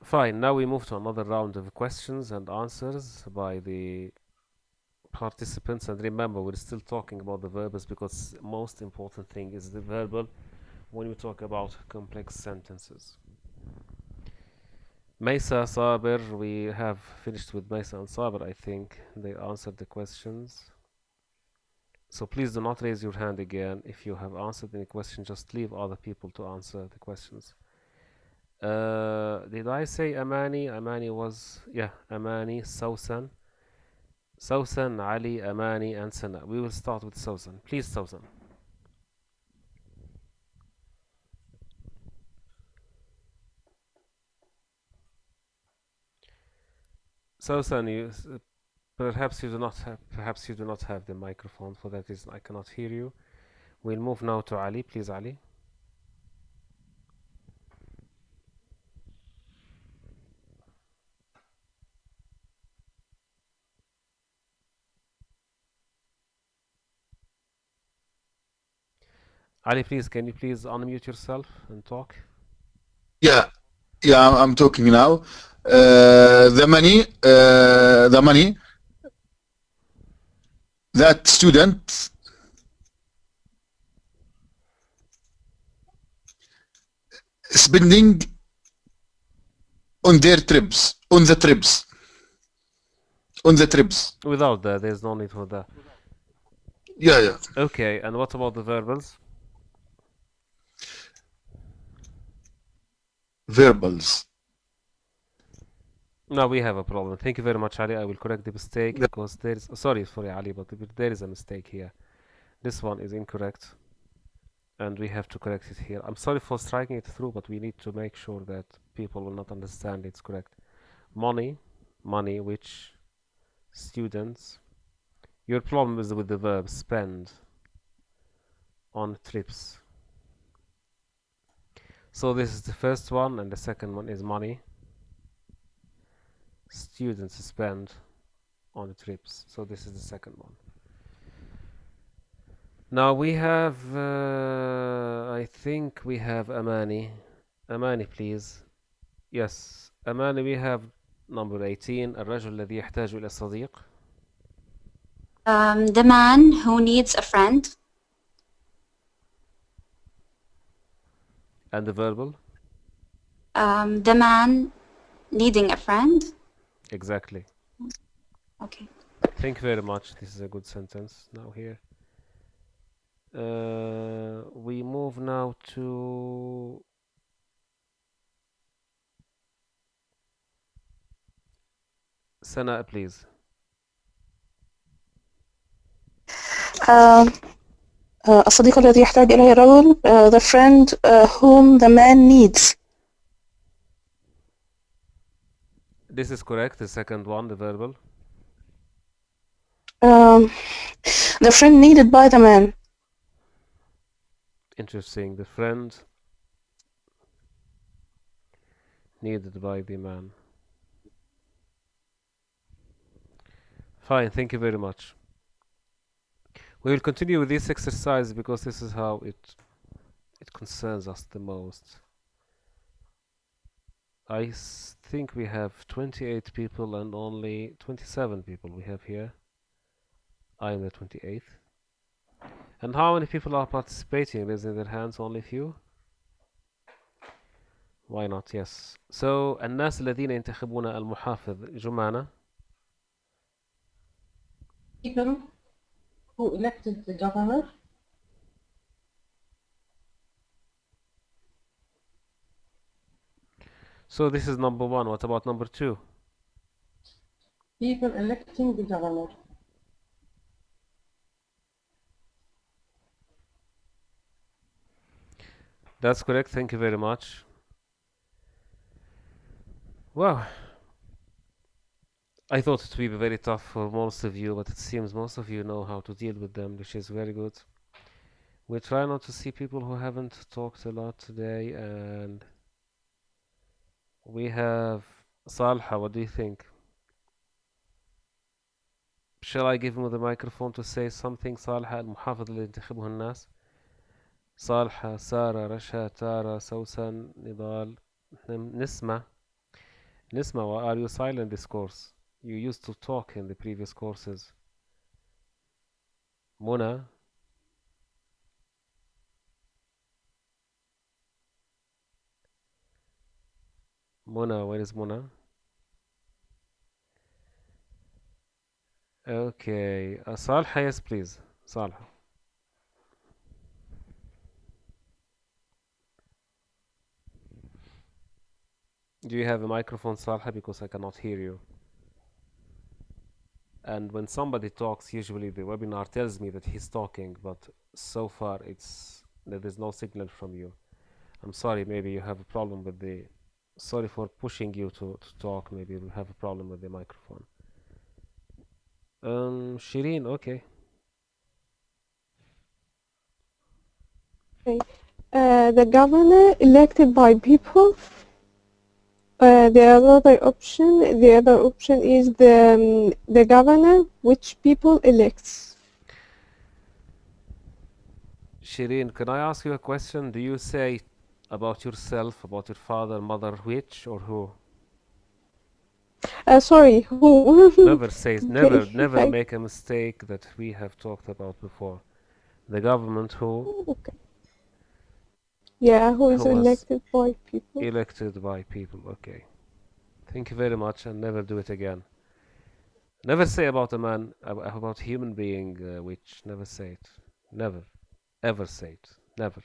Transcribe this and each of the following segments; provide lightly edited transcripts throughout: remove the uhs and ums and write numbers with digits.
Fine, now we move to another round of questions and answers by the participants. And remember, we're still talking about the verbs because most important thing is the verbal when we talk about complex sentences. Maysa, Saber, we have finished with Maysa and Saber, I think. They answered the questions. So please do not raise your hand again. If you have answered any question, just leave other people to answer the questions. Did I say Amani? Amani was, yeah, Amani, Sausan. Sausan, Ali, Amani, and Sana. We will start with Sausan. Please, Sausan. Sausan, perhaps you do not have the microphone. For that reason, I cannot hear you. We'll move now to Ali. Please, Ali. Ali, please, can you please unmute yourself and talk? Yeah, I'm talking now. The money that students spending on their trips, on the trips. Without that, there's no need for that. Yeah. Okay, and what about the verbals? Verbals. No, we have a problem. Thank you very much, Ali. I will correct the mistake because there is... Sorry, Ali, but there is a mistake here. This one is incorrect. And we have to correct it here. I'm sorry for striking it through, but we need to make sure that people will not understand it's correct. Money, which students... Your problem is with the verb spend on trips. So this is the first one, and the second one is money. Students spend on the trips. So this is the second one. Now we have, I think we have Amani. Amani, please. Yes, Amani, we have number 18. الرجل الذي يحتاج إلى صديق. The man who needs a friend. And the verbal? The man needing a friend. Exactly. Okay. Thank you very much. This is a good sentence now here. We move now to Sana, please. الصديق الذي يحتاج إليه الرجل. The friend whom the man needs. This is correct. The second one, the verbal. The friend needed by the man. Interesting. The friend needed by the man. Fine. Thank you very much. We will continue with this exercise because this is how it concerns us the most. I think we have 28 people and only 27 people we have here. I am the 28th. And how many people are participating? Raising their hands, only few? Why not? Yes. So, الناس الذين ينتخبون المحافظ جمانة. People who elected the governor. So this is number one. What about number two? People electing the governor. That's correct. Thank you very much. Wow. I thought it would be very tough for most of you, but it seems most of you know how to deal with them, which is very good. We try not to see people who haven't talked a lot today, and we have Salha. What do you think? Shall I give him the microphone to say something? صالحة المحافظ اللي ينتخبه الناس. صالحة، سارة، رشا، تارا، سوسن، نضال، نسمة. Nisma, why are you silent this course? You used to talk in the previous courses. Mona, where is Mona? Okay, Salha, yes please. Salha. Do you have a microphone, Salha? Because I cannot hear you. And when somebody talks, usually the webinar tells me that he's talking, but so far there's no signal from you. I'm sorry, maybe you have a problem with the... Sorry for pushing you to talk. Maybe you have a problem with the microphone. Shireen, okay. Okay. The governor elected by people. The other option is the governor which people elects. Shireen, can I ask you a question? Do you say about yourself, about your father, mother, which or who? Sorry, who? Never say, never Okay. make a mistake that we have talked about before. The government who Okay. Yeah, who is was elected by people. elected by people. Okay. Thank you very much, and never do it again. Never say about a man, about human being, which never say it. Never. Ever say it. Never.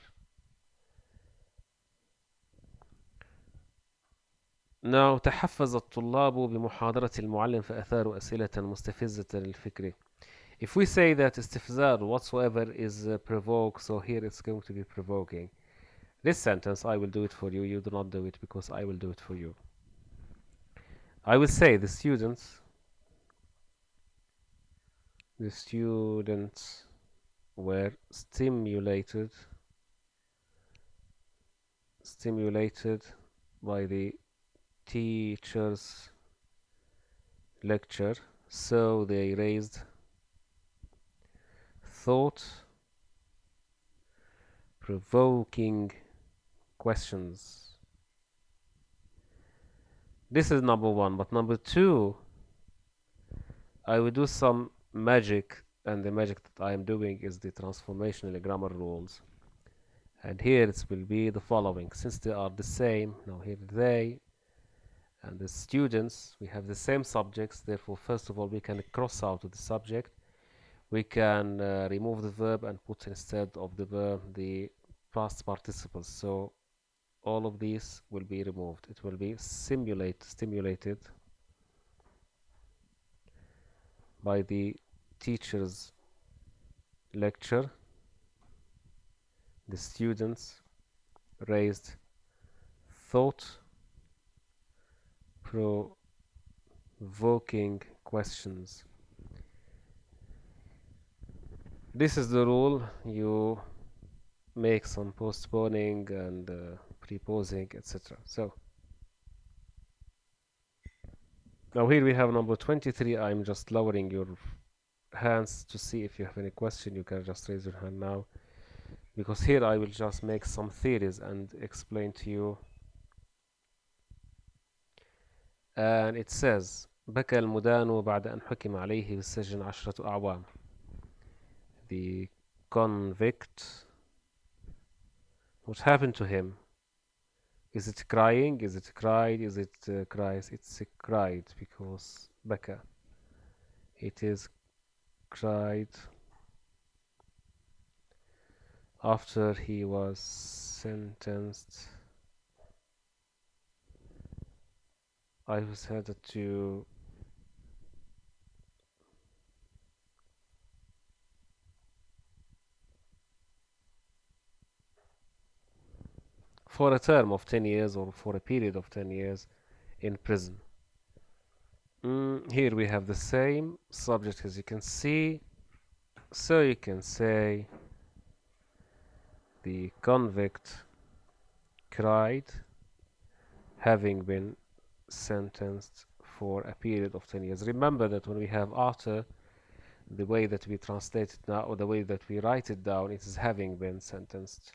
Now, تحفز الطلاب بمحاضرة المعلم فأثاروا أسئلة مستفزة للفكر. If we say that استفزار whatsoever is provoke, so here it's going to be provoking. This sentence, I will do it for you. You do not do it because I will do it for you. I will say the students were stimulated by the teacher's lecture, so they raised thought-provoking questions. This is number one, but number two, I will do some magic, and the magic that I am doing is the transformational grammar rules. And here it will be the following. Since they are the same, now here they and the students, we have the same subjects, therefore first of all we can cross out the subject. We can remove the verb and put instead of the verb the past participles. So all of these will be removed. It will be stimulated by the teacher's lecture. The students raised thought-provoking questions. This is the rule. You make some postponing and preposing, etc. So now here we have number 23. I'm just lowering your hands to see if you have any question. You can just raise your hand now, because here I will just make some theories and explain to you. And it says بكى المدان بعد أن حكم عليه بالسجن 10 أعوام. The convict, what happened to him? Is it crying? Is it cried? Is it cries? It's cried because بكى. It is cried after he was sentenced. I was headed to for a term of 10 years or for a period of 10 years in prison. Here we have the same subject as you can see. So you can say the convict cried having been sentenced for a period of 10 years. Remember that when we have after, the way that we translate it now or the way that we write it down, it is having been sentenced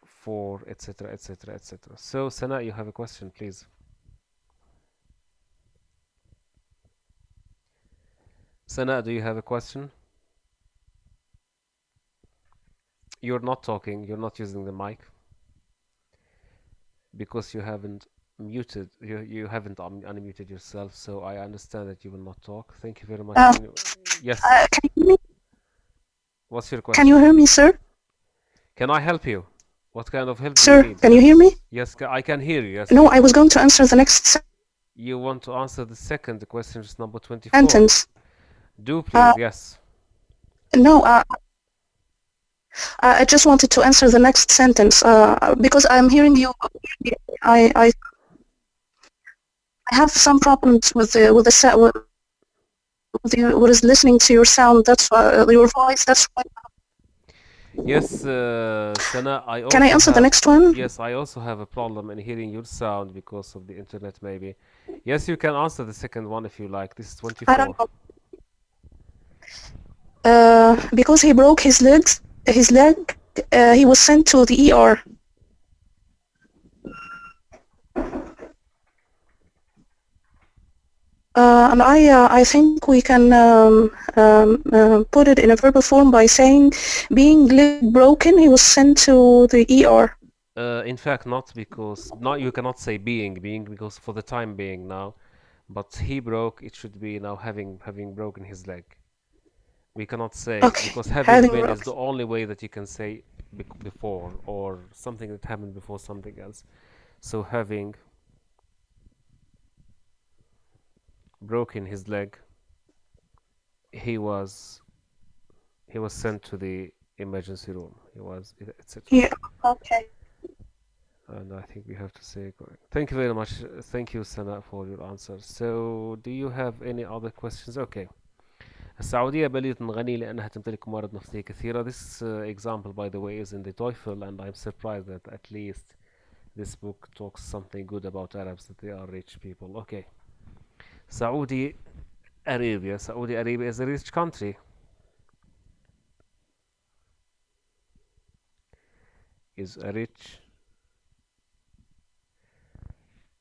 for, etc., etc., etc. So Sana, you have a question, please. Sana, do you have a question? You're not talking, you're not using the mic because you haven't you haven't unmuted yourself, so I understand that you will not talk. Thank you very much. Yes. Can you hear me? What's your Can question? you hear me, sir? Can I help you? What kind of help do Sir, you need? can you hear me? Yes, I can hear you. Yes. No, I was going to answer the next You want to answer the second question, just number 24. sentence. Do please, yes. No, I just wanted to answer the next sentence because I'm hearing you. I have some problems with what is listening to your sound. That's why your voice. That's why. Yes, Sana, I also Can I answer the next one? Yes, I also have a problem in hearing your sound because of the internet, maybe. Yes, you can answer the second one if you like. This is 24. I don't know. Because he broke his leg, he was sent to the ER. And I think we can put it in a verbal form by saying, being leg broken, he was sent to the ER. In fact, not because you cannot say being because for the time being now, but he broke. It should be now having broken his leg. We cannot say because having been is the only way that you can say before or something that happened before something else. So having broken his leg, he was sent to the emergency room. He was, etc. Yeah. Okay. And I think we have to say correct. Thank you very much. Thank you, Sana, for your answer. So, do you have any other questions? Okay. السعودية بلدة غنية لأنها تمتلك موارد نفطية كثيرة. This example, by the way, is in the TOEFL, and I'm surprised that at least this book talks something good about Arabs, that they are rich people. Okay. Saudi Arabia. Saudi Arabia is a rich country. Is a rich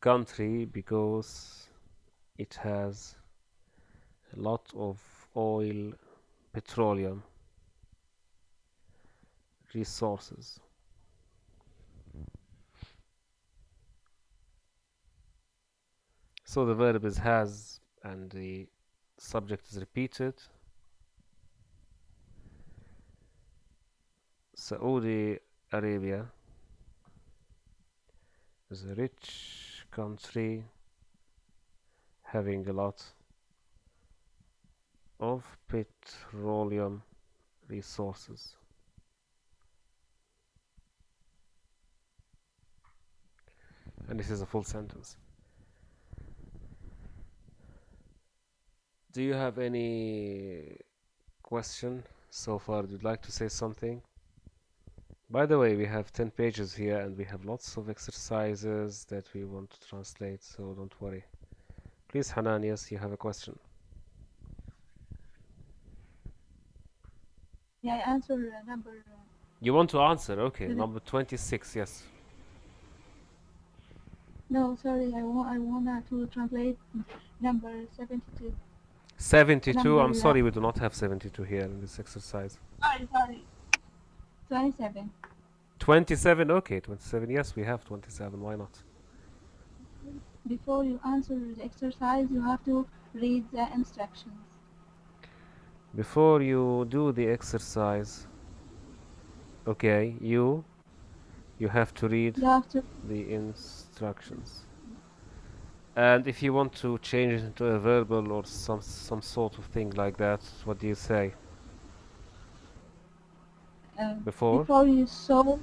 country because it has a lot of oil, petroleum resources. So the verb is has and the subject is repeated. Saudi Arabia is a rich country having a lot of petroleum resources. And this is a full sentence. Do you have any question so far? Would you like to say something? By the way, we have 10 pages here and we have lots of exercises that we want to translate, so don't worry. Please, Hanan, yes, you have a question. Yeah, I answer number. You want to answer? Okay, number 26, yes. No, sorry, I want to translate number 72. 72, I'm sorry, we do not have 72 here in this exercise. Sorry. 27. 27, okay, 27, yes, we have 27, why not? Before you answer the exercise, you have to read the instructions. Before you do the exercise, okay, you have to read the instructions. And if you want to change it into a verbal or some sort of thing like that, what do you say? Before you solve.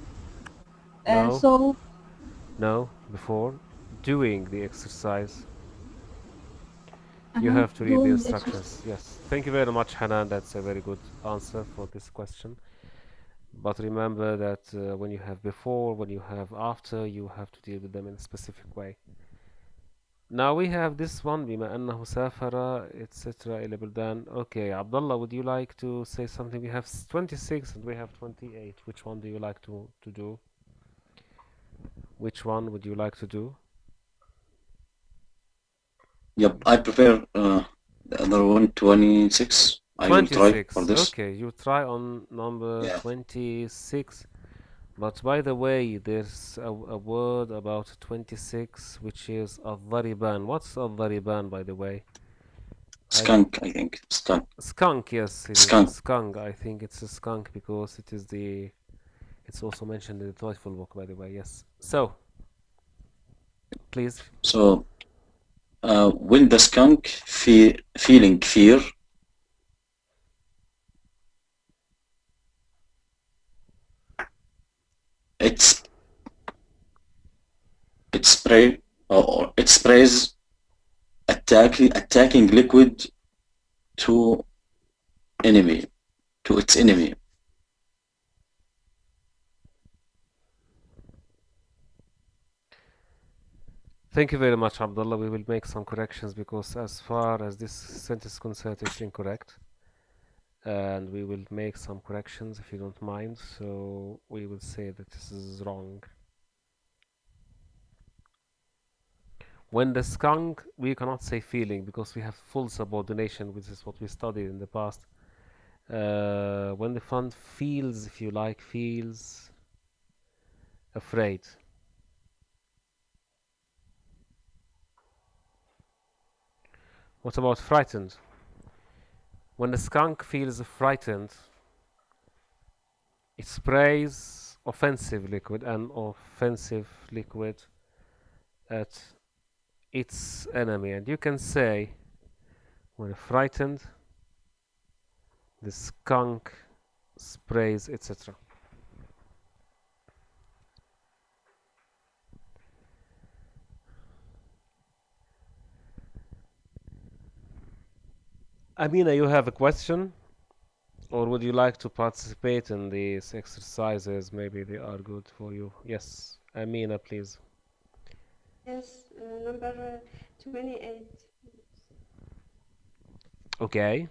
No. No, before doing the exercise, you have to read the instructions. Yes. Thank you very much, Hanan. That's a very good answer for this question. But remember that when you have before, when you have after, you have to deal with them in a specific way. Now we have this one, بما أنه سافر, etc. إلى بلدان. Okay, Abdullah, would you like to say something? We have 26 and we have 28. Which one do you like to do? Which one would you like to do? Yep, I prefer The other one, 26. I will try 26. for this. Okay, you try on number Yeah. 26. But by the way, there's a word about 26 which is الضربان. What's الضربان, by the way? Skunk, I think. Skunk. Skunk, yes, it is Skunk. a skunk. I think it's a skunk because it is the. It's also mentioned in the TOEFL book, by the way. Yes. So, please. So, when the skunk feeling fear, it sprays attacking liquid to its enemy. Thank you very much, Abdullah. We will make some corrections because as far as this sentence is concerned, it's incorrect. And we will make some corrections if you don't mind. So we will say that this is wrong. When the skunk, we cannot say feeling because we have full subordination, which is what we studied in the past. When the fund feels, if you like, feels afraid. What about frightened? When the skunk feels frightened, it sprays offensive liquid at its enemy. And you can say, when frightened, the skunk sprays, etc. Amina, you have a question? Or would you like to participate in these exercises? Maybe they are good for you. Yes, Amina, please. Yes, number 28. Okay.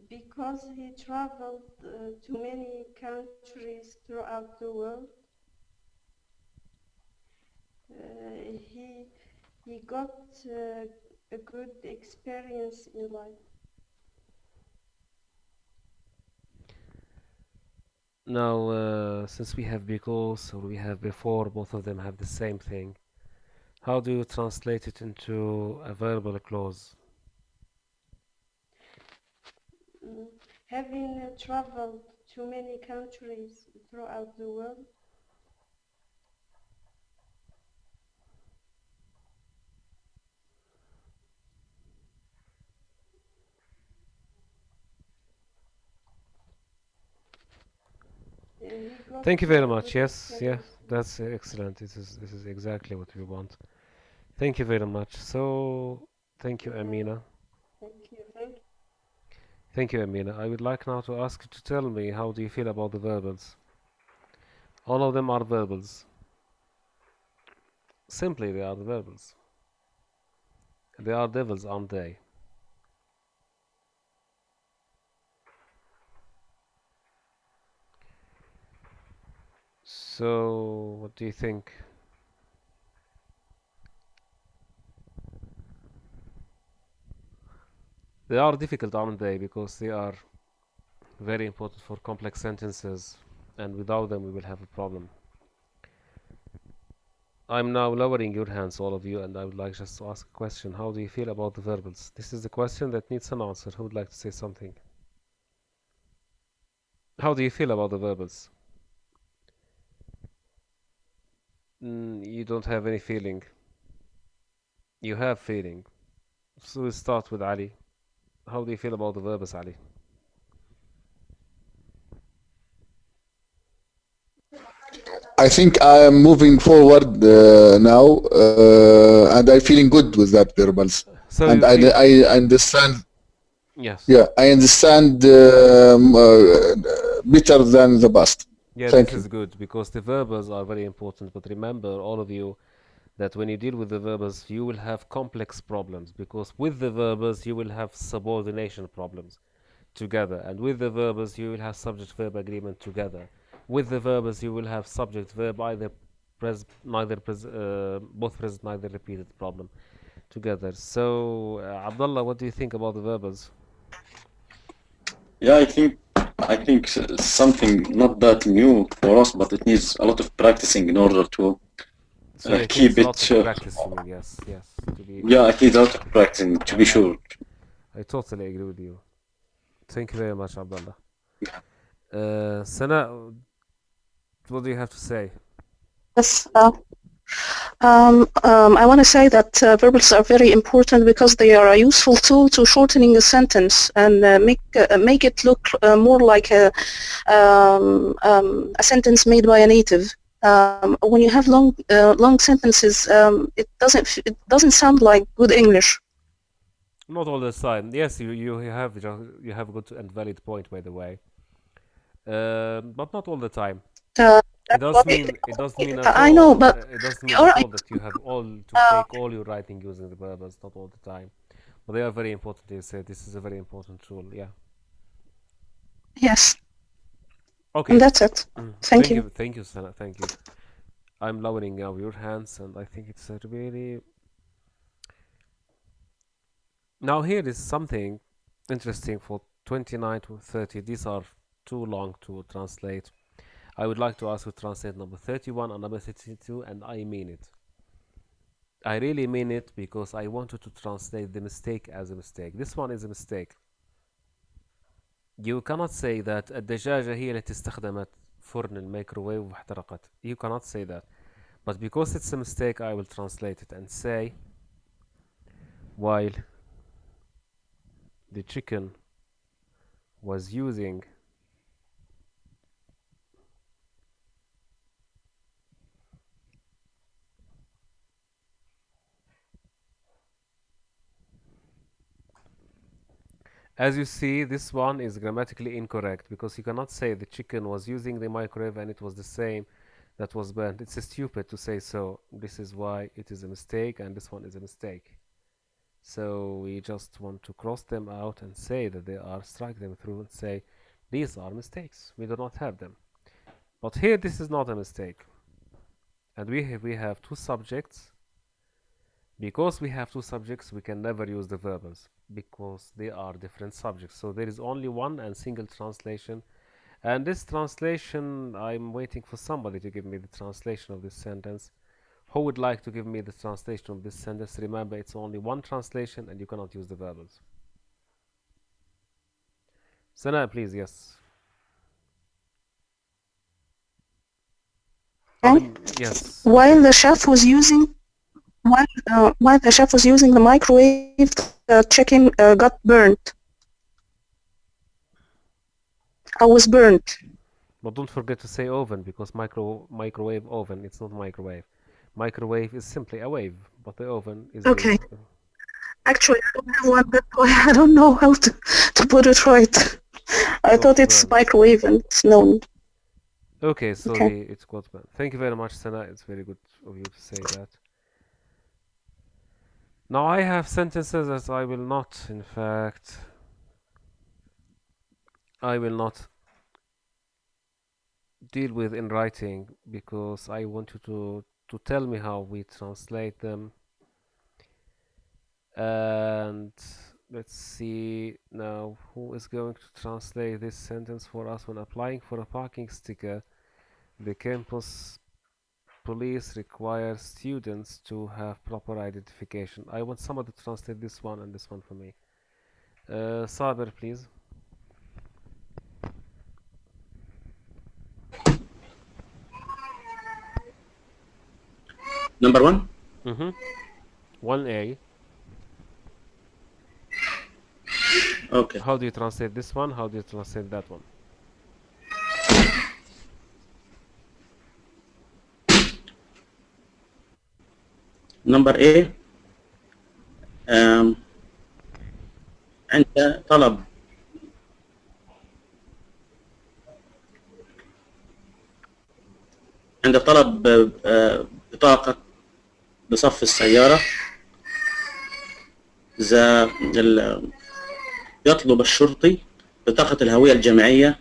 Because he traveled to many countries throughout the world, he got a good experience in life. Now, since we have because or we have before, both of them have the same thing. How do you translate it into a verbal clause? Having traveled to many countries throughout the world, he got Thank you very a much. good Yes, yeah, experience. that's excellent. This is exactly what we want. Thank you very much. So, thank you, Amina. Thank you. Thank you. Thank you, Amina. I would like now to ask you to tell me how do you feel about the verbals? All of them are verbals. Simply, they are the verbals. They are devils, aren't they? So, what do you think? They are difficult, aren't they? Because they are very important for complex sentences, and without them we will have a problem. I'm now lowering your hands, all of you, and I would like just to ask a question. How do you feel about the verbals? This is the question that needs an answer. Who would like to say something? How do you feel about the verbals? You don't have any feeling. You have feeling. So we start with Ali. How do you feel about the verbs, Ali? I think I am moving forward now, and I'm feeling good with that verbals. So And you feel I understand. yes. Yeah, I understand better than the past. Yeah, Thank this you. is good because the verbs are very important. But remember, all of you, that when you deal with the verbs, you will have complex problems because with the verbs you will have subordination problems together, and with the verbs you will have subject-verb agreement together. With the verbs you will have subject-verb either both present, neither repeated problem together. So, Abdullah, what do you think about the verbals? Yeah, I think something not that new for us, but it needs a lot of practicing in order to So it keep needs lots it. of practice, you mean? Yes, to be. Yeah, it needs a lot of practicing to be sure. I totally agree with you. Thank you very much, Abdullah. Sana, what do you have to say? Yes. I want to say that verbals are very important because they are a useful tool to shortening a sentence and make it look more like a sentence made by a native. When you have long sentences, it doesn't sound like good English. Not all the time. Yes, you have a good and valid point, by the way. But not all the time. It does mean at all. I know, but it doesn't mean at all that you have to take all your writing using the verbals. Not all the time, but they are very important. You said this is a very important tool. Yeah. Yes. Okay. And that's it. Thank you. Thank you, Sana. Thank you. I'm lowering now your hands, and I think it's a really. Now here is something interesting for 29 to 30. These are too long to translate. I would like to ask you to translate number 31 and number 32, and I mean it. I really mean it because I wanted to translate the mistake as a mistake. This one is a mistake. You cannot say that الدجاجة هي التي استخدمت فرن الميكروويف واحترقت. You cannot say that. But because it's a mistake, I will translate it and say while the chicken was using as you see, this one is grammatically incorrect because you cannot say the chicken was using the microwave and it was the same that was burnt. It's stupid to say so. This is why it is a mistake, and this one is a mistake. So we just want to cross them out and say that they are, strike them through and say these are mistakes. We do not have them. But here this is not a mistake. And we have two subjects. Because we have two subjects, we can never use the verbals because they are different subjects. So there is only one and single translation. And this translation, I'm waiting for somebody to give me the translation of this sentence. Who would like to give me the translation of this sentence? Remember, it's only one translation and you cannot use the verbals. Sana, please, yes. Okay. Yes. While the chef was using the microwave, the chicken got burnt. I was burnt. But don't forget to say oven because microwave oven, it's not microwave. Microwave is simply a wave, but the oven is Okay. Actually, I don't have one, that's why I don't know how to put it right. I thought it's burnt. microwave and it's known. Okay, so Okay. it's got burnt. Thank you very much, Sana. It's very good of you to say that. Now I have sentences that I will not, in fact, deal with in writing because I want you to tell me how we translate them. And let's see now who is going to translate this sentence for us. When applying for a parking sticker, the campus police require students to have proper identification. I want somebody to translate this one and this one for me. Saber, please. Number one? 1A. Okay. How do you translate this one? How do you translate that one? Number A. عند طلب بطاقة بصف السيارة يطلب الشرطي بطاقة الهوية الجامعية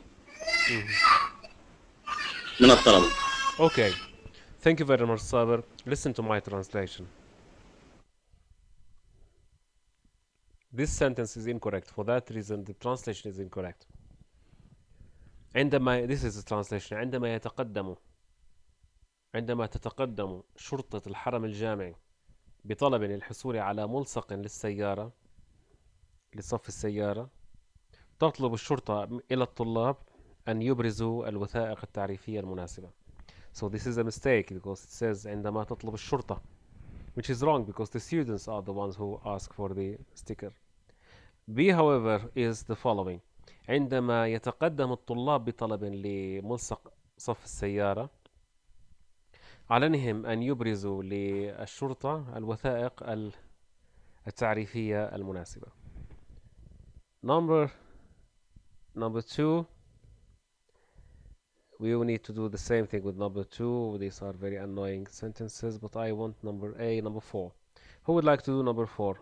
من الطلبة. Okay. Thank you very much, Saber. Listen to my translation. This sentence is incorrect. For that reason, the translation is incorrect. This is the translation. عندما تتقدم شرطة الحرم الجامعي بطلب للحصول على ملصق للسيارة لصف السيارة، تطلب الشرطة إلى الطلاب أن يبرزوا الوثائق التعريفية المناسبة. So this is a mistake because it says عندما تطلب الشرطة, which is wrong because the students are the ones who ask for the sticker. B, however, is the following. عندما يتقدم الطلاب بطلب لملصق صف السيارة، عليهم أن يبرزوا للشرطة الوثائق التعريفية المناسبة. Number 2, we will need to do the same thing with number 2. These are very annoying sentences, but I want number 4. Who would like to do number 4?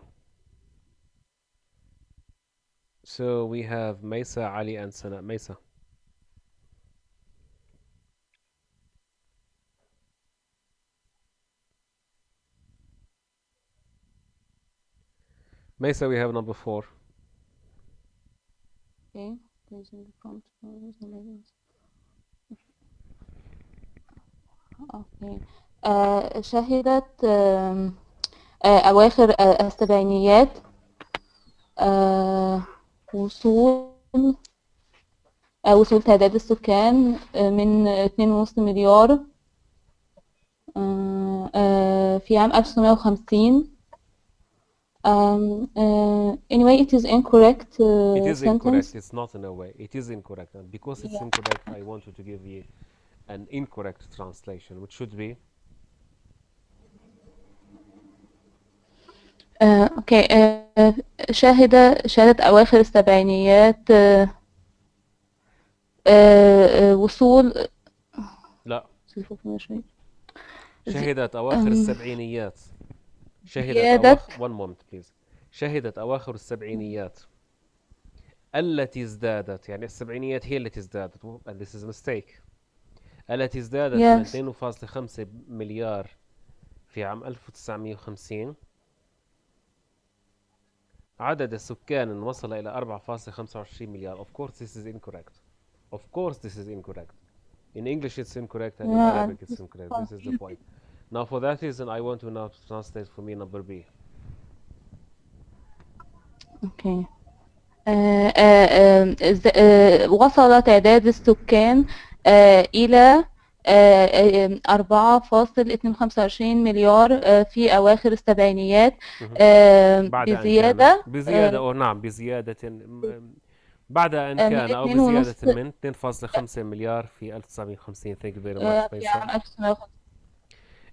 So we have Maysa, Ali, and Sana. Maysa. Maysa, we have number 4. Okay. Using the prompt for the labels. Okay. شهدت أواخر السبعينيات وصول تعداد السكان من 2.5 مليار في عام 1950. Anyway, it is incorrect. It is sentence. incorrect. It's not in a way. It is incorrect. And because it's incorrect, I want you to give you an incorrect translation, which should be. Okay. شهدت أواخر السبعينيات وصول. لا. شهدت أواخر السبعينيات. One moment please. شهدت أواخر السبعينيات التي ازدادت، يعني السبعينيات هي التي ازدادت. and this is a mistake. التي ازدادت من 2.5 مليار في عام 1950. عدد السكان وصل إلى 4.25 مليار. Of course this is incorrect. Of course this is incorrect. In English it's incorrect and in Arabic it's incorrect. This is the point. Now for that reason I want you now to translate for me number B. Okay. وصل تعداد السكان إلى 4.225 مليار في أواخر السبعينيات بزيادة بعد أن كان أو بزيادة من 2.5 مليار في 1950. Thank you very much. في عام 1950.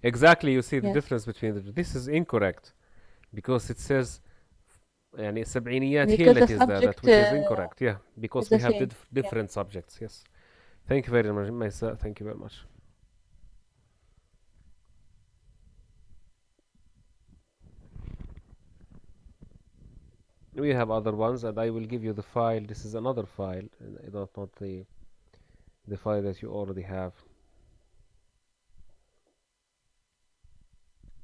Exactly, you see the difference between the two. This is incorrect because it says يعني السبعينيات هي التي ازدادت, which is incorrect. Yeah, because we have different subjects. Yes. Thank you very much, Maysa. Thank you very much. We have other ones, and I will give you the file. This is another file, not the file that you already have.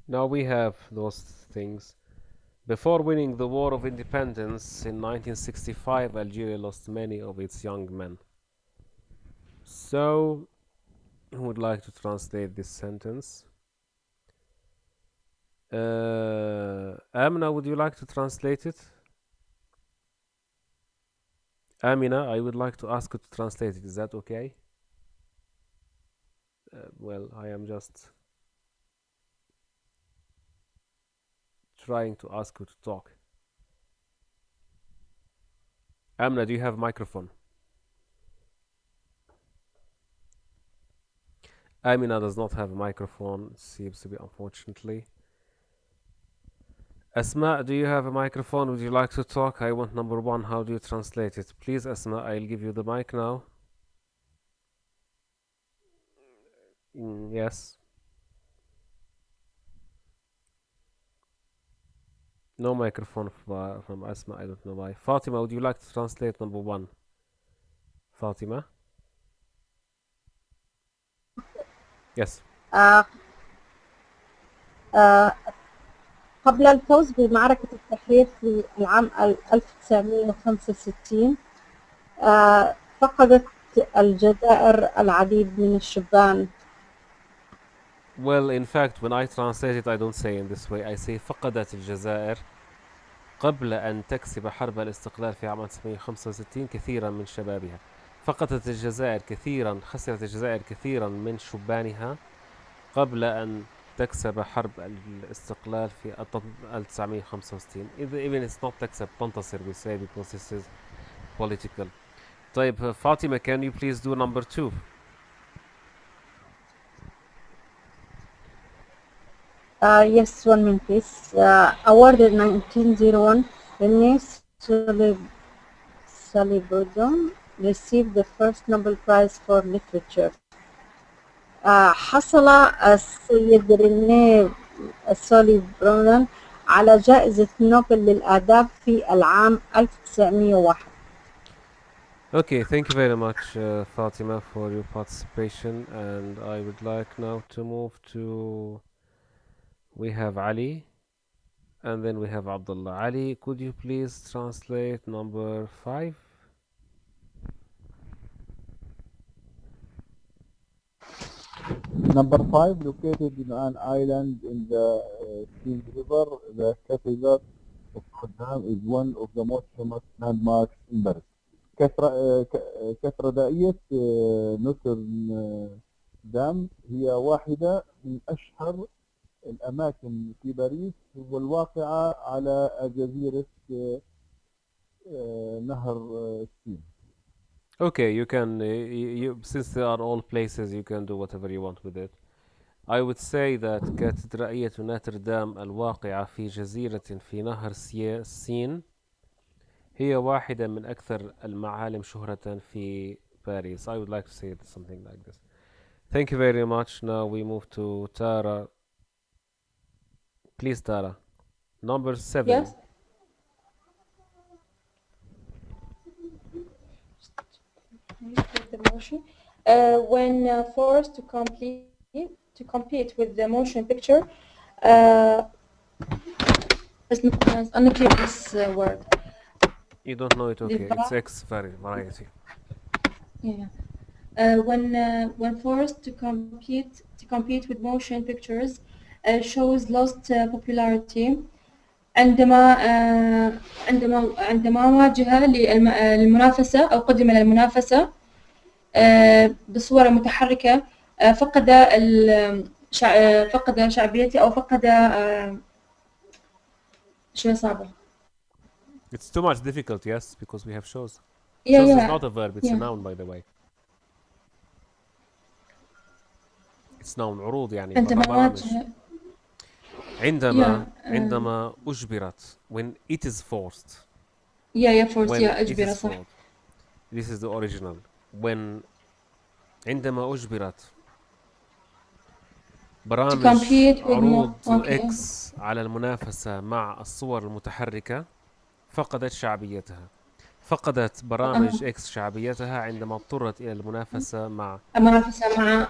Now we have those things. Before winning the War of Independence in 1965, Algeria lost many of its young men. So, who would like to translate this sentence? Amina, would you like to translate it? Amina, I would like to ask you to translate it. Is that okay? Well, I am just trying to ask you to talk. Amna, do you have a microphone? Amina does not have a microphone, it seems to be, unfortunately. Asma, do you have a microphone? Would you like to talk? I want number 1. How do you translate it? Please, Asma, I'll give you the mic now. Yes. No microphone from Asma, I don't know why. Fatima, would you like to translate number 1? Fatima? Yes. قبل الفوز بمعركة التحرير في العام 1965 فقدت الجزائر العديد من الشبان. Well, in fact, when I translate it, I don't say in this way. I say فقدت الجزائر قبل أن تكسب حرب الاستقلال في عام 1965 كثيرا من شبابها. فقدت الجزائر كثيرا، خسرت الجزائر كثيرا من شبانها قبل أن تكسب حرب الاستقلال في 1965. Even it's not تكسب، تنتصر we say because this is political. طيب فاطمة, can you please do number 2? Yes, 1 minute please. Awarded 1901, René Salibrodon received the first Nobel Prize for Literature. حصل السيد رينيه سوليبرون على جائزة نوبل للآداب في العام 1901. Okay, thank you very much, Fatima, for your participation. And I would like now to move to... We have Ali, and then we have Abdullah. Ali, could you please translate number 5? Number 5, located in an island in the Sea River, the cathedral of قدام is one of the most famous landmarks in Paris. كاتدرائية نوتر دام هي واحدة من أشهر الأماكن في باريس والواقعة على جزيرة نهر السين. Okay, you can, since they are all places, you can do whatever you want with it. I would say that كاتدرائية نوتردام الواقعة في جزيرة في نهر السين هي واحدة من أكثر المعالم شهرة في باريس. I would like to say something like this. Thank you very much. Now we move to Tara. Please, Tara. Number 7. Yes. The motion. When forced to compete with the motion picture, let's not pronounce unclear this word. You don't know it, okay? It's X variety. Yeah. When forced to compete with motion pictures, shows lost popularity. عندما واجه للمنافسة أو قدم للمنافسة بصورة متحركة فقد شعبيته أو فقد شوية صعبة. It's too much difficult, yes, because we have shows. Yeah, shows yeah. is not a verb, it's yeah. a noun, by the way. It's noun, عروض يعني برامج. عندما أجبرت, when it is forced. Yeah, forced, when أجبر it is صح. This is the original. When عندما أجبرت برامج عروض إكس على المنافسة مع الصور المتحركة فقدت شعبيتها. فقدت برامج إكس شعبيتها عندما اضطرت إلى المنافسة مع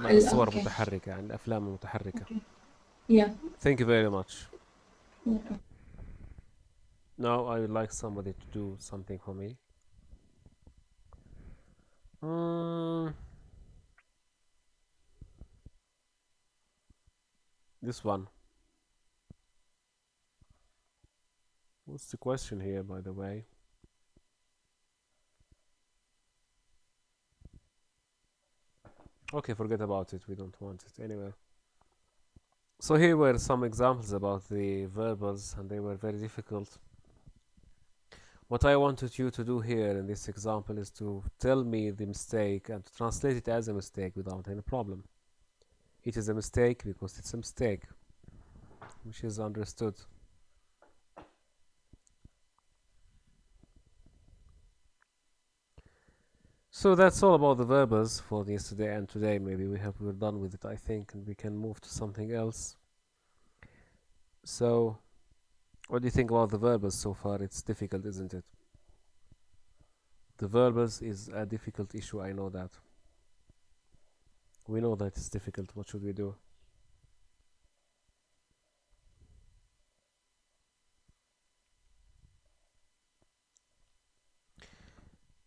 الصور المتحركة، يعني الأفلام المتحركة. Yeah. Thank you very much. Okay. Now I would like somebody to do something for me. This one. What's the question here, by the way? Okay, forget about it. We don't want it anyway. So here were some examples about the verbals, and they were very difficult. What I wanted you to do here in this example is to tell me the mistake and to translate it as a mistake without any problem. It is a mistake because it's a mistake, which is understood. So that's all about the verbals for yesterday and today. Maybe we're done with it, I think, and we can move to something else. So, what do you think about the verbals so far? It's difficult, isn't it? The verbals is a difficult issue, I know that. We know that it's difficult. What should we do?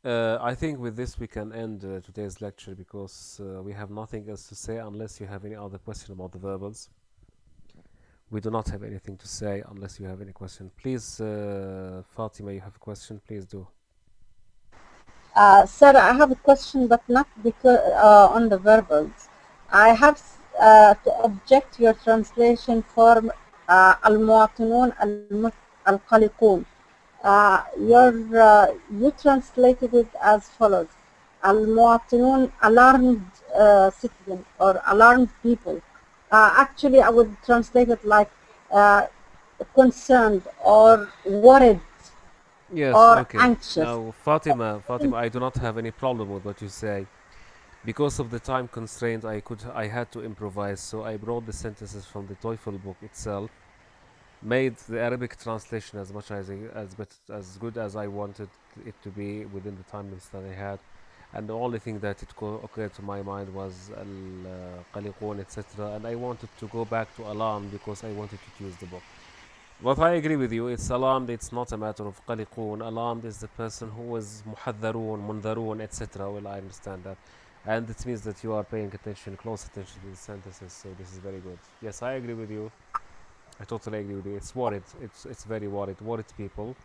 I think with this we can end today's lecture because we have nothing else to say unless you have any other question about the verbals. We do not have anything to say unless you have any question. Please, Fatima, you have a question? Please do. Sir, I have a question, but not because on the verbals. I have to object your translation for المواطنون القلقون. You translated it as follows: المواطنون, alarmed citizen or alarmed people. Actually, I would translate it like concerned or worried. Yes, or okay. anxious. Now, Fatima, I do not have any problem with what you say. Because of the time constraint, I had to improvise, so I brought the sentences from the TOEFL book itself, made the Arabic translation as good as I wanted it to be within the time limits that I had, and the only thing that occurred to my mind was al-qaliqun, etc. And I wanted to go back to alarm because I wanted to use the book. But I agree with you, it's alarmed, it's not a matter of qaliqun. Alarmed is the person who is muhadharun, mundharun, etc. Well, I understand that. And it means that you are paying attention, close attention to the sentences, so this is very good. Yes, I agree with you. I totally agree with you. It's worried, it's very worried people.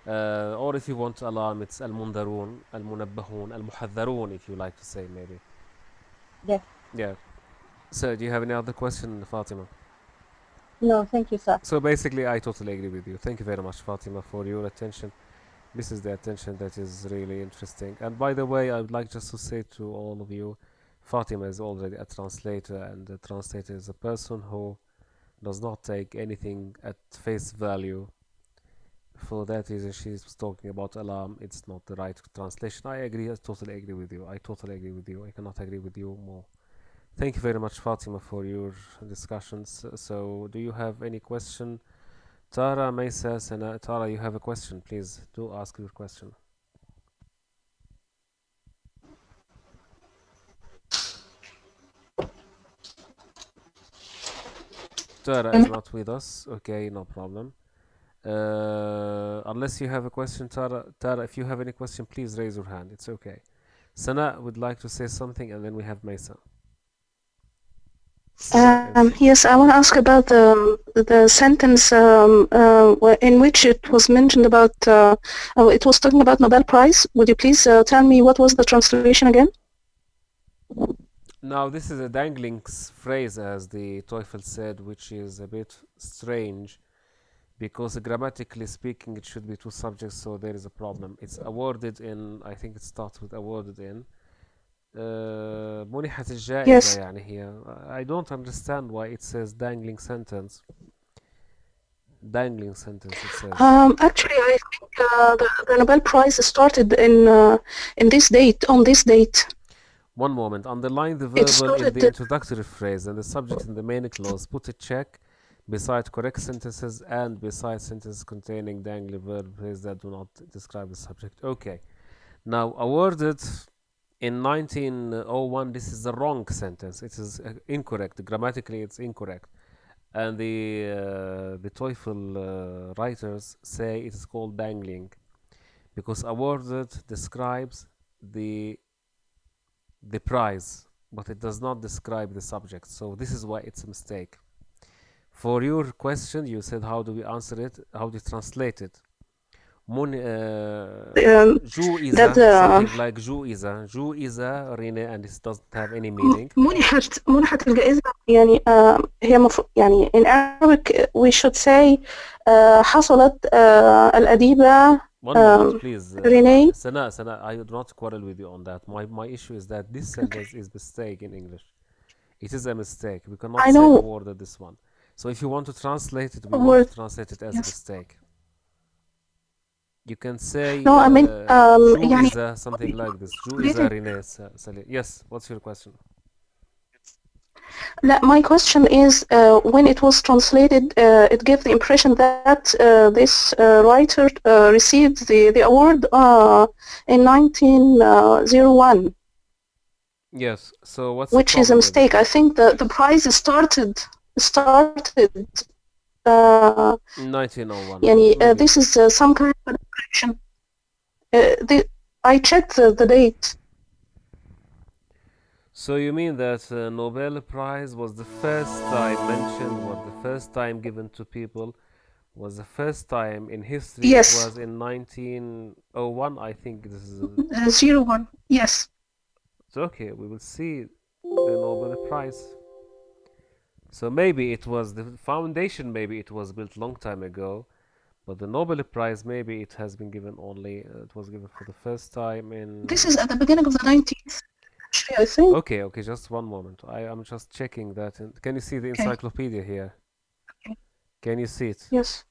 Or if you want alarm, it's al-mundarun, al-munabbahun, al-muhadharun, if you like to say, maybe. Yeah. Yeah. So, do you have any other question, Fatima? No, thank you, sir. So basically, I totally agree with you. Thank you very much, Fatima, for your attention. This is the attention that is really interesting. And by the way, I would like just to say to all of you, Fatima is already a translator, and a translator is a person who does not take anything at face value. For that reason, she's talking about alarm. It's not the right translation. I agree. I totally agree with you. I cannot agree with you more. Thank you very much, Fatima, for your discussions. So, do you have any question? Tara, Maysa, Sana, Tara, you have a question. Please do ask your question. Tara is not with us. Okay, no problem. Unless you have a question, Tara, if you have any question, please raise your hand. It's okay. Sana would like to say something, and then we have Maysa. Yes, I want to ask about the sentence in which it was mentioned about, it was talking about Nobel Prize. Would you please tell me what was the translation again? Now, this is a dangling phrase, as the TOEFL said, which is a bit strange, because grammatically speaking, it should be two subjects, so there is a problem. It's awarded in, I think it starts with awarded in. منحت الجائزة يعني هي. I don't understand why it says dangling sentence. Dangling sentence, it says. Actually, I think the Nobel Prize started in this date, on this date. One moment. Underline the verbal in the introductory phrase and the subject in the main clause. Put a check beside correct sentences and beside sentences containing dangling verb phrases that do not describe the subject. Okay. Now, awarded in 1901, this is the wrong sentence. It is incorrect. Grammatically, it's incorrect. And the TOEFL writers say it is called dangling because awarded describes the prize, but it does not describe the subject. So this is why it's a mistake. For your question, you said how do we answer it? How do you translate it? جوئزة, something like جوئزة ريني, and this doesn't have any meaning. منحت الجائزة يعني هي يعني in Arabic we should say حصلت الأديبة One moment, please. ريني. Sana, I do not quarrel with you on that. My issue is that this sentence is mistake in English. It is a mistake. We cannot say awarded this one. So if you want to translate it, we want to translate it as a mistake. You can say جوئزة, something like this. جوئزة ريني. Yes, what's your question? My question is, when it was translated, it gave the impression that this writer received the award in 1901. Yes. So what's which is a mistake. I think the prize started 1901. يعني this is some kind of correction. I checked the date. So you mean that Nobel Prize was the first time mentioned, was the first time given to people, was the first time in history? Yes. It was in 1901, I think this is... 01, yes. So okay, we will see the Nobel Prize. So maybe it was the foundation, maybe it was built long time ago, but the Nobel Prize, maybe it has been given only, it was given for the first time in... This is at the beginning of the 19th century, I think. Okay, just one moment. I am just checking that. Can you see the encyclopedia here? Okay. Can you see it? Yes.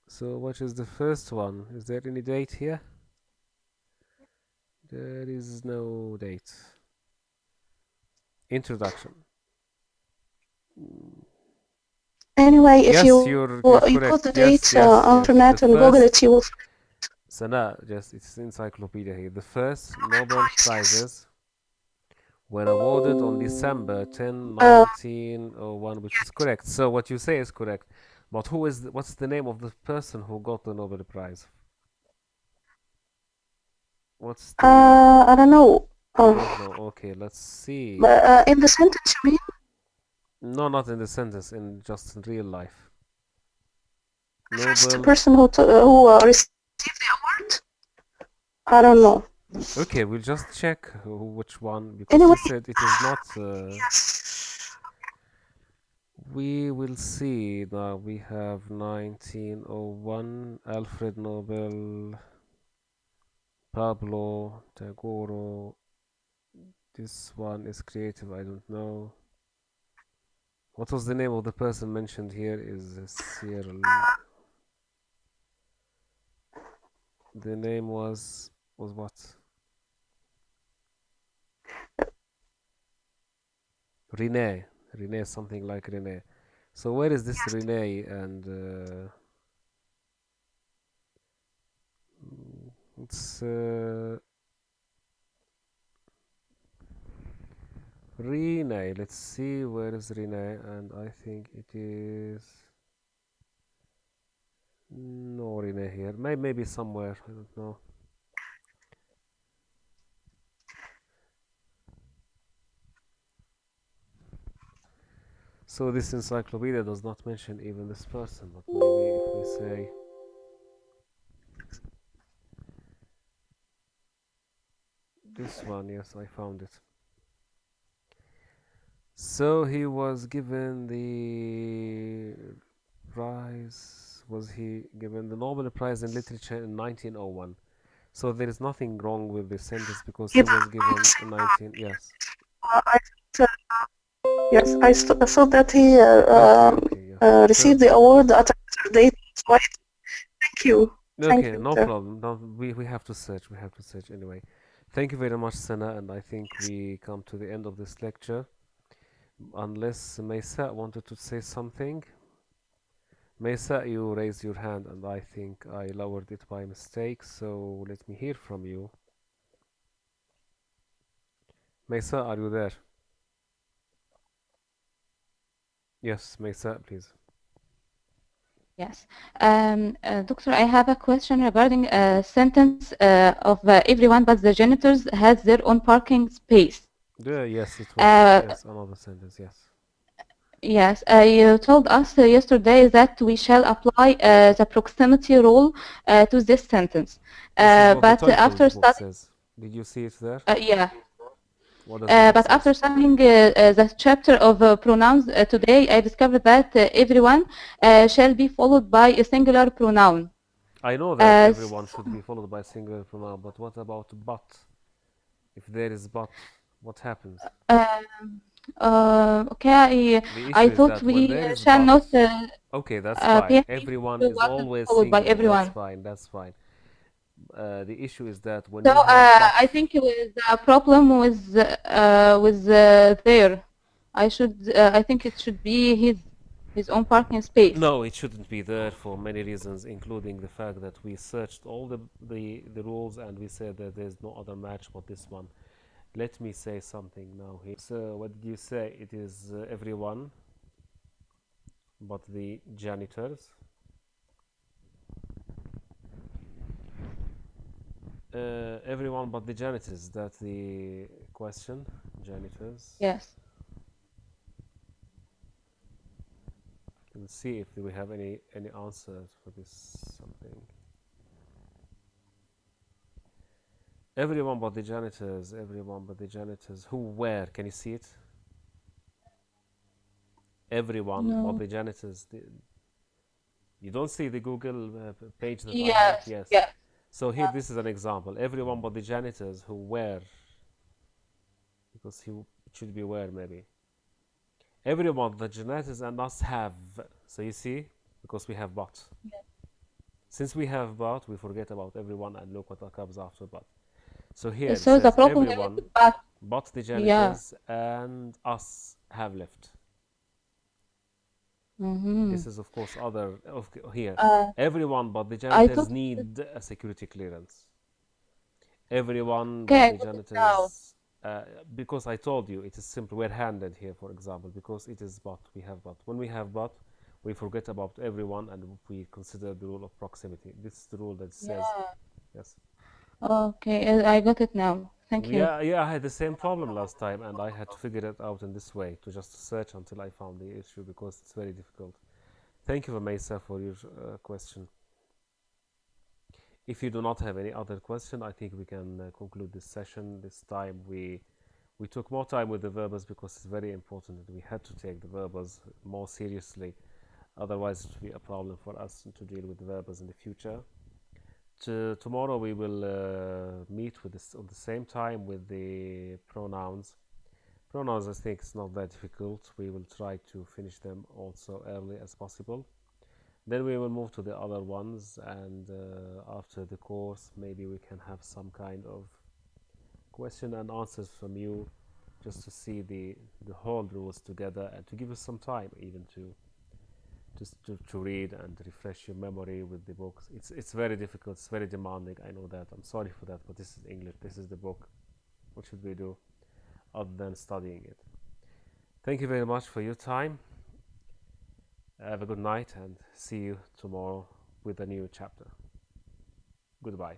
So what is the first one? Is there any date here? There is no date. Introduction. Anyway, if Yes, you you're put correct. the date Yes, on internet the and Google first- it, you will. Sana, just it's encyclopedia here. The first Nobel Prizes were awarded on December 10, 1901, which is correct. So what you say is correct. But what's the name of the person who got the Nobel Prize? What's the I don't know. You don't know. Okay, let's see. In the sentence, you mean? No, not in the sentence, just in real life. First Nobel. person who received the award? I don't know. Okay, we'll just check which one, because Anyway, you said it is not. Yes. We will see now. We have 1901, Alfred Nobel, Pablo Tagoro. This one is creative, I don't know. What was the name of the person mentioned here? Is Cyril. The name was what? Rene, something like Rene. So where is this Rene? And it's Rene. Let's see where is Rene, and I think it is no Rene here. Maybe somewhere. I don't know. So this encyclopedia does not mention even this person, but maybe if we say this one, yes, I found it. So he was given the prize, was he given the Nobel Prize in Literature in 1901. So there is nothing wrong with this sentence because he was given in 19, yes. Yes, I saw that he Okay, yes. received the award at a later date. Thank you. Thank Okay, you, no sir. problem. No, we have to search. We have to search anyway. Thank you very much, Sana, and I think we come to the end of this lecture. Unless Maysa wanted to say something. Maysa, you raised your hand, and I think I lowered it by mistake. So let me hear from you. Maysa, are you there? Yes, Maysa, please. Yes. Doctor, I have a question regarding a sentence of everyone but the janitors has their own parking space. Yes, it was yes, another sentence, yes. Yes, you told us yesterday that we shall apply the proximity rule to this sentence. This is what But the title after of the book studying, says. Did you see it there? yeah. What does the book But says? after studying the chapter of pronouns today, I discovered that everyone shall be followed by a singular pronoun. I know that everyone should be followed by a singular pronoun, but what about but? If there is but, what happens? Okay, I thought we shall not. Okay, that's fine. Everyone is always followed by singular. That's everyone. fine. That's fine. The issue is that when So you have but, I think the problem was there. I think it should be his own parking space. no, it shouldn't be there for many reasons, including the fact that we searched all the rules and we said that there's no other match but this one. Let me say something now here. So what did you say? It is everyone but the janitors. Everyone but the janitors. That's the question. Janitors. Yes. Let's see if we have any answers for this something. Everyone but the janitors. Everyone but the janitors. Who? Where? Can you see it? Everyone but the janitors. You don't see the Google page that I have? Yes. Yes. Yes. So here, this is an example. Everyone but the janitors who wear, because it should be wear maybe. Everyone, the janitors and us have. So you see, because we have but. Yeah. Since we have but, we forget about everyone and look what comes after but. So here it So the says problem everyone is but. but the janitors and us have left. This is of course other here. Everyone but the janitors need a security clearance. Everyone but the janitors, because I told you it is simple. We're handed here, for example, because it is but, we have but. When we have but, we forget about everyone and we consider the rule of proximity. This is the rule that says, yes. Okay, I got it now. Thank you. Yeah, I had the same problem last time and I had to figure it out in this way, to just search until I found the issue, because it's very difficult. Thank you, Mesa, for your question. If you do not have any other question, I think we can conclude this session. This time we took more time with the verbs because it's very important that we had to take the verbs more seriously. Otherwise, it would be a problem for us to deal with the verbs in the future. Tomorrow we will meet with this on the same time with the pronouns. Pronouns, I think it's not that difficult. We will try to finish them also early as possible. Then we will move to the other ones, and after the course maybe we can have some kind of question and answers from you, just to see the whole rules together and to give us some time even to read and refresh your memory with the books. It's very difficult, it's very demanding, I know that. I'm sorry for that, but this is English, this is the book. What should we do other than studying it? Thank you very much for your time. Have a good night and see you tomorrow with a new chapter. Goodbye.